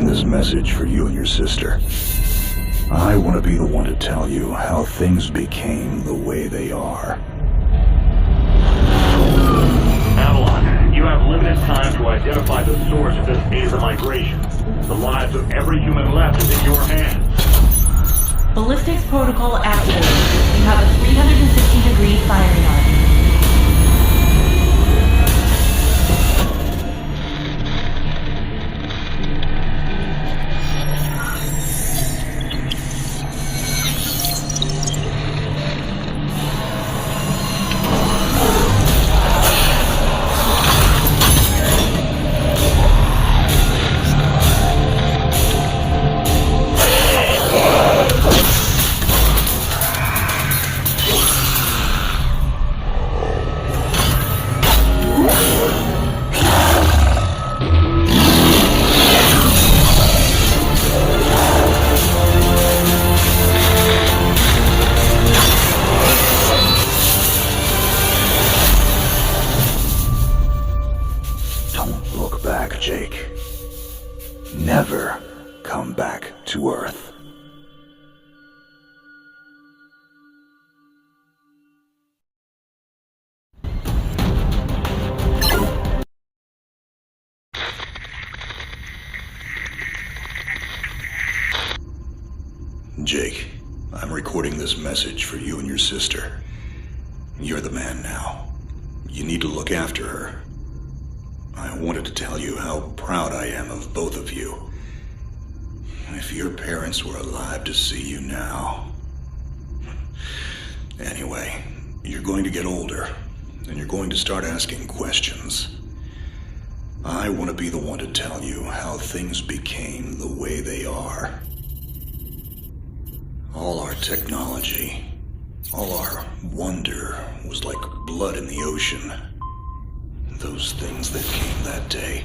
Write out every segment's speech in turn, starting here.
this message for you and your sister. I want to be the one to tell you how things became the way they are. Avalon, you have limited time to identify the source of this Aether migration. The lives of every human left is in your hands. Ballistics protocol activated. You have a 360-degree firing arc. Never come back to Earth. Jake, I'm recording this message for you and your sister. You're the man now. You need to look after her. I wanted to tell you how proud I am of both of you. If your parents were alive to see you now. Anyway, you're going to get older, and you're going to start asking questions. I want to be the one to tell you how things became the way they are. All our technology, all our wonder was like blood in the ocean. Those things that came that day,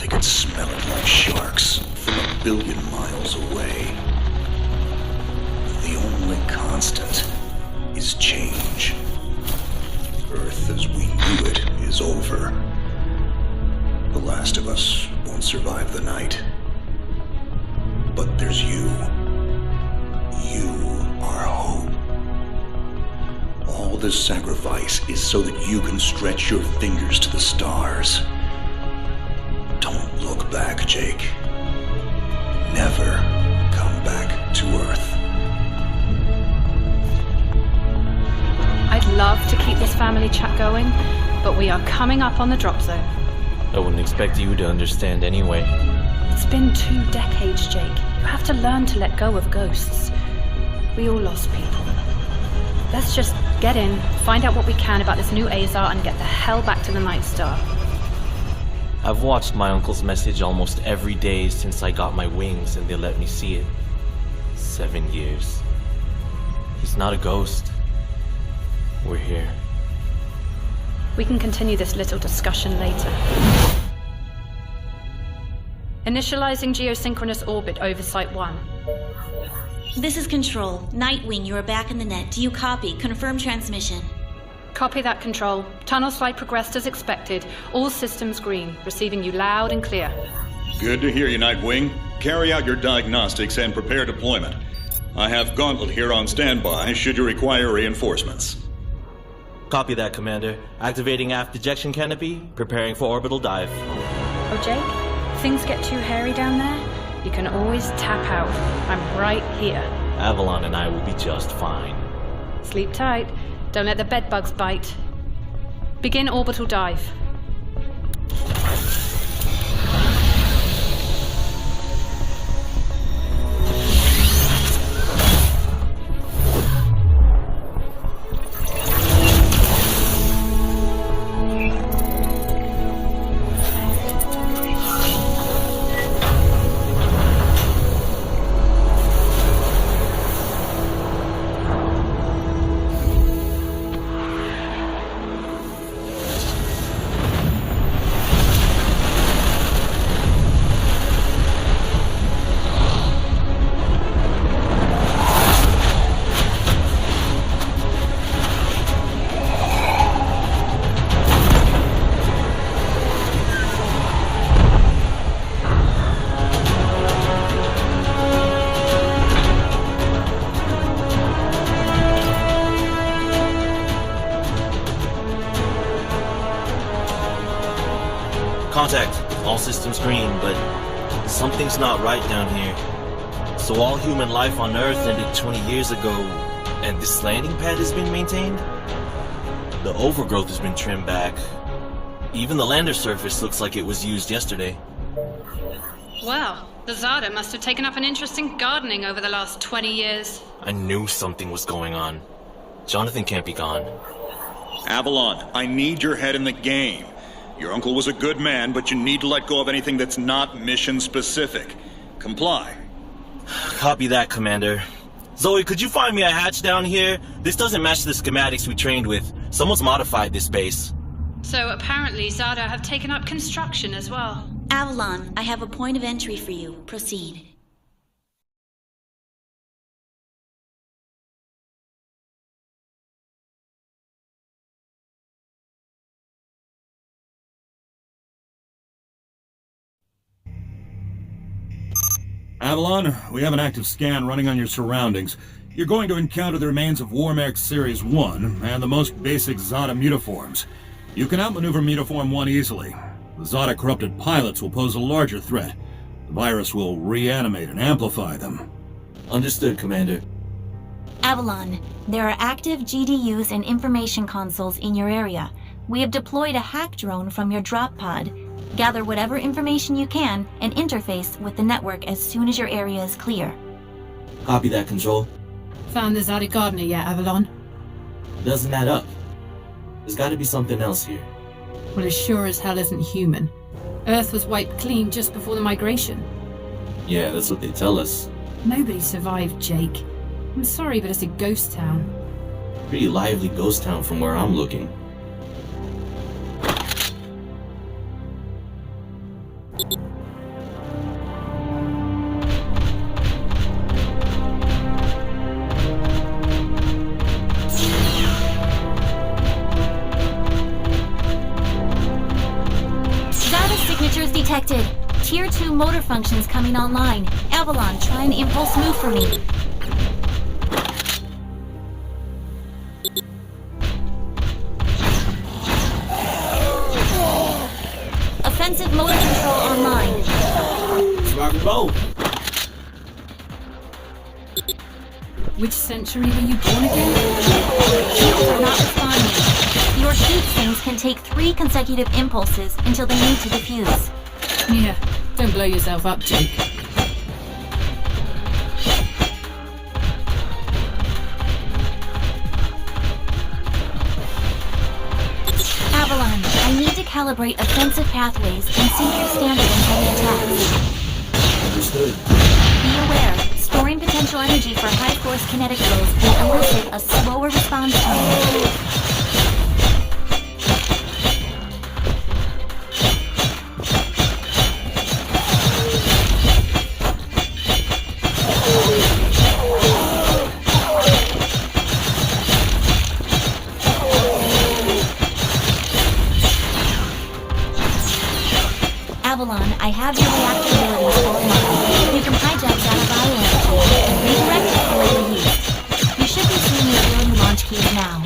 they could smell it like sharks from 1 billion miles away. The only constant is change. Earth as we knew it is over. The last of us won't survive the night. But there's you. You are hope. All this sacrifice is so that you can stretch your fingers to the stars. Don't look back, Jake. Never come back to Earth. I'd love to keep this family chat going, but we are coming up on the drop zone. I wouldn't expect you to understand anyway. It's been 2 decades, Jake. You have to learn to let go of ghosts. We all lost people. Let's just get in, find out what we can about this new Azar, and get the hell back to the Night Star. I've watched my uncle's message almost every day since I got my wings and they let me see it. 7 years. He's not a ghost. We're here. We can continue this little discussion later. Initializing geosynchronous orbit over Site 1. This is Control. Nightwing, you are back in the net. Do you copy? Confirm transmission. Copy that, Control. Tunnel slide progressed as expected. All systems green. Receiving you loud and clear. Good to hear you, Nightwing. Carry out your diagnostics and prepare deployment. I have Gauntlet here on standby should you require reinforcements. Copy that, Commander. Activating aft ejection canopy, preparing for orbital dive. Oh, Jake? Things get too hairy down there? You can always tap out. I'm right here. Avalon and I will be just fine. Sleep tight. Don't let the bedbugs bite. Begin orbital dive. Contact. All systems green, but something's not right down here. So all human life on Earth ended 20 years ago, and this landing pad has been maintained? The overgrowth has been trimmed back. Even the lander surface looks like it was used yesterday. Well, the Zada must have taken up an interest in gardening over the last 20 years. I knew something was going on. Jonathan can't be gone. Avalon, I need your head in the game. Your uncle was a good man, but you need to let go of anything that's not mission-specific. Comply. Copy that, Commander. Zoe, could you find me a hatch down here? This doesn't match the schematics we trained with. Someone's modified this base. So apparently Zada have taken up construction as well. Avalon, I have a point of entry for you. Proceed. Avalon, we have an active scan running on your surroundings. You're going to encounter the remains of Warmech Series 1 and the most basic Zada mutaforms. You can outmaneuver Mutaform 1 easily. The Zada corrupted pilots will pose a larger threat. The virus will reanimate and amplify them. Understood, Commander. Avalon, there are active GDUs and information consoles in your area. We have deployed a hack drone from your drop pod. Gather whatever information you can and interface with the network as soon as your area is clear. Copy that, Control. Found the Zada gardener yet, Avalon? Doesn't add up. There's gotta be something else here. Well, it sure as hell isn't human. Earth was wiped clean just before the migration. Yeah, that's what they tell us. Nobody survived, Jake. I'm sorry, but it's a ghost town. Pretty lively ghost town from where I'm looking. Detected. Tier 2 motor functions coming online. Avalon, try an impulse move for me. Offensive motor control online. Rock and roll. Which century were you born again? Shields are not responding. Your shoot things can take 3 consecutive impulses until they need to defuse. Yeah, don't blow yourself up, Jake. Avalon, I need to calibrate offensive pathways and sync your standard and heavy attacks. Understood. Be aware, storing potential energy for high-force kinetic blows will elicit a slower response time. Avalon, I have your reactor abilities offline. You can hijack data bioenergy and redirect it for later use. You should be seeing your ability launch keys now.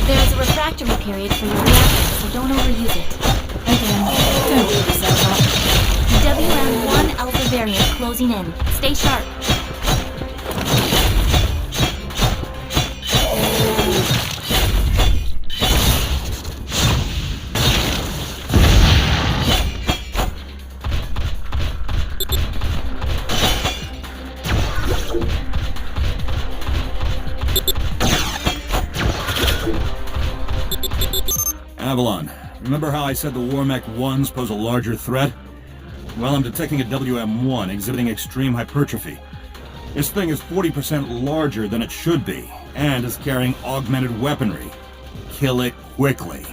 There is a refractory period for your reactor, so don't overuse it. Again, don't blow yourself up. WM1 Alpha variant closing in. Stay sharp. Avalon, remember how I said the Warmech 1s pose a larger threat? Well, I'm detecting a WM1 exhibiting extreme hypertrophy. This thing is 40% larger than it should be, and is carrying augmented weaponry. Kill it quickly.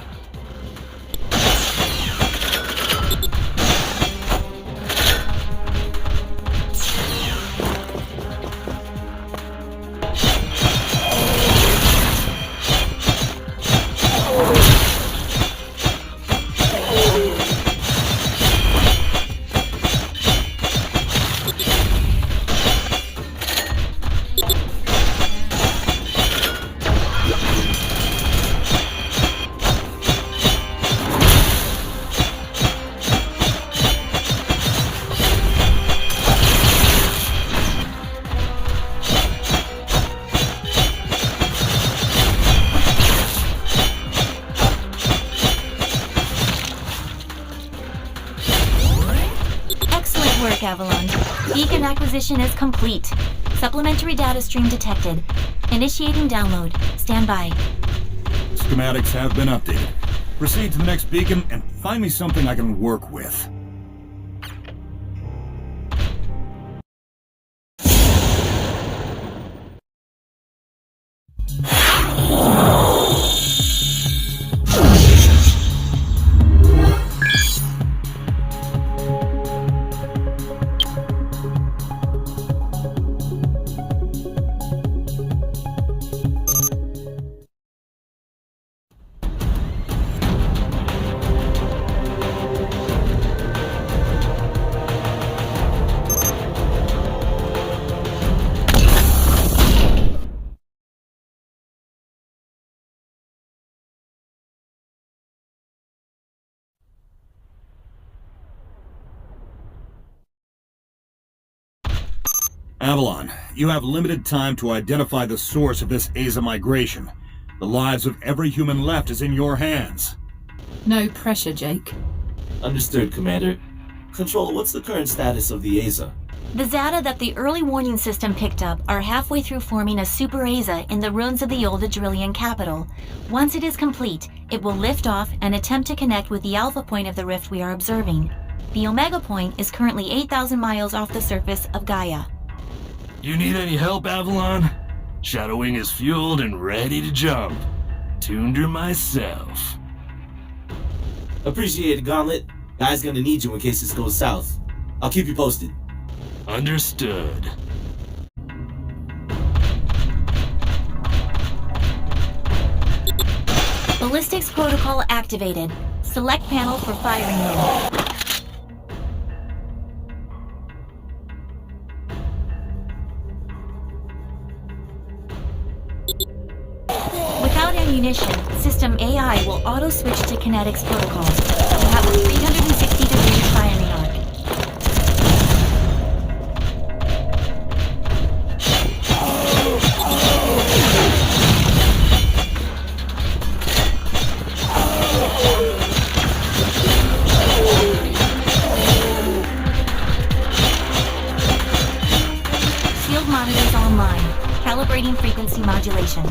Beacon acquisition is complete. Supplementary data stream detected. Initiating download. Stand by. Schematics have been updated. Proceed to the next beacon and find me something I can work with. Avalon, you have limited time to identify the source of this Aza migration. The lives of every human left is in your hands. No pressure, Jake. Understood, Commander. Control, what's the current status of the Aza? The Zata that the early warning system picked up are halfway through forming a super Aza in the ruins of the old Adrillian capital. Once it is complete, it will lift off and attempt to connect with the alpha point of the rift we are observing. The Omega point is currently 8,000 miles off the surface of Gaia. You need any help, Avalon? Shadowwing is fueled and ready to jump. Tuned her myself. Appreciate it, Gauntlet. Guy's gonna need you in case this goes south. I'll keep you posted. Understood. Ballistics protocol activated. Select panel for firing mode. Without ammunition, System AI will auto-switch to kinetics protocol. You have a 360-degree firing arc. Shield monitors online. Calibrating frequency modulation.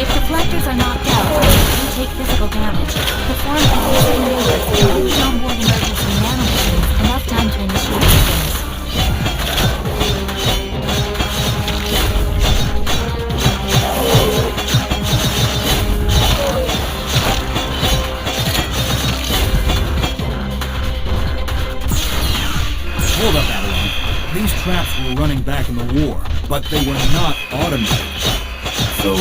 If deflectors are knocked out, you take physical damage. Perform evasive maneuvers and use onboard emergency nanomachines enough time to initiate repairs. Hold up, Avalon. These traps were running back in the war, but they were not automated. So,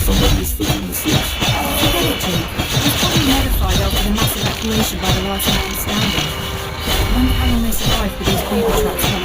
somebody is flipping the switch. Forget it, Jake. He's probably notified after the mass evacuation by the last man standing. I wonder how long they survived with these creeper traps on.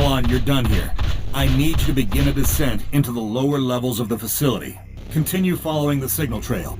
Avalon, you're done here. I need you to begin a descent into the lower levels of the facility. Continue following the signal trail.